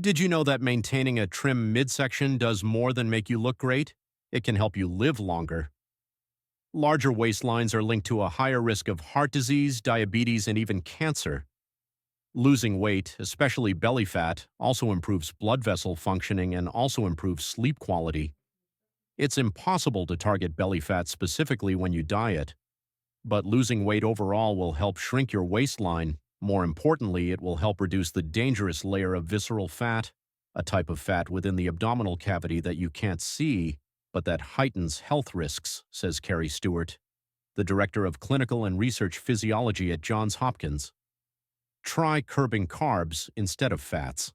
Did you know that maintaining a trim midsection does more than make you look great? It can help you live longer. Larger waistlines are linked to a higher risk of heart disease, diabetes, and even cancer. Losing weight, especially belly fat, also improves blood vessel functioning and also improves sleep quality. It's impossible to target belly fat specifically when you diet, but losing weight overall will help shrink your waistline. More importantly, it will help reduce the dangerous layer of visceral fat, a type of fat within the abdominal cavity that you can't see, but that heightens health risks, says Carrie Stewart, the director of clinical and research physiology at Johns Hopkins. Try curbing carbs instead of fats.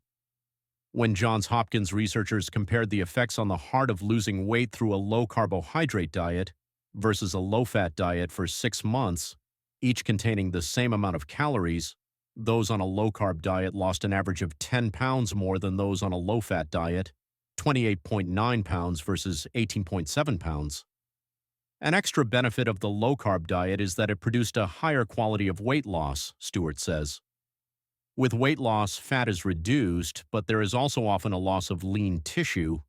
When Johns Hopkins researchers compared the effects on the heart of losing weight through a low-carbohydrate diet versus a low-fat diet for 6 months, each containing the same amount of calories, those on a low-carb diet lost an average of 10 pounds more than those on a low-fat diet, 28.9 pounds versus 18.7 pounds. An extra benefit of the low-carb diet is that it produced a higher quality of weight loss, Stewart says. With weight loss, fat is reduced, but there is also often a loss of lean tissue,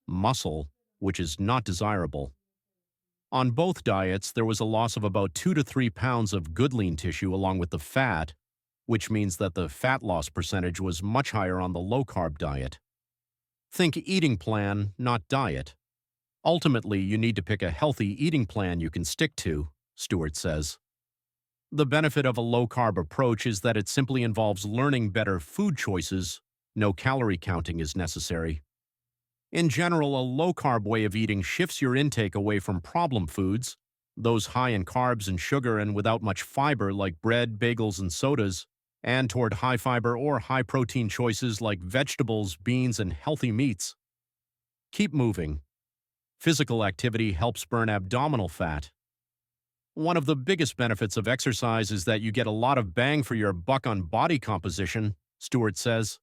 muscle, which is not desirable. On both diets, there was a loss of about 2 to 3 pounds of good lean tissue along with the fat, which means that the fat loss percentage was much higher on the low-carb diet. Think eating plan, not diet. Ultimately, you need to pick a healthy eating plan you can stick to, Stewart says. The benefit of a low-carb approach is that it simply involves learning better food choices. No calorie counting is necessary. In general, a low-carb way of eating shifts your intake away from problem foods, those high in carbs and sugar and without much fiber like bread, bagels, and sodas, and toward high-fiber or high-protein choices like vegetables, beans, and healthy meats. Keep moving. Physical activity helps burn abdominal fat. One of the biggest benefits of exercise is that you get a lot of bang for your buck on body composition, Stewart says.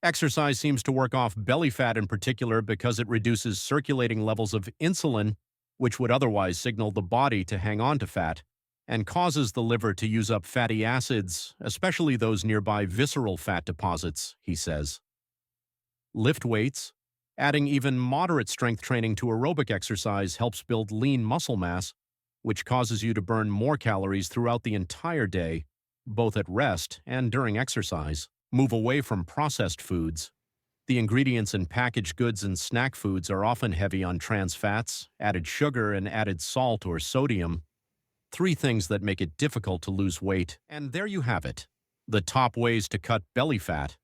Exercise seems to work off belly fat in particular because it reduces circulating levels of insulin, which would otherwise signal the body to hang on to fat, and causes the liver to use up fatty acids, especially those nearby visceral fat deposits, he says. Lift weights. Adding even moderate strength training to aerobic exercise helps build lean muscle mass, which causes you to burn more calories throughout the entire day, both at rest and during exercise. Move away from processed foods. The ingredients in packaged goods and snack foods are often heavy on trans fats, added sugar, and added salt or sodium. 3 things that make it difficult to lose weight. And there you have it. The top ways to cut belly fat.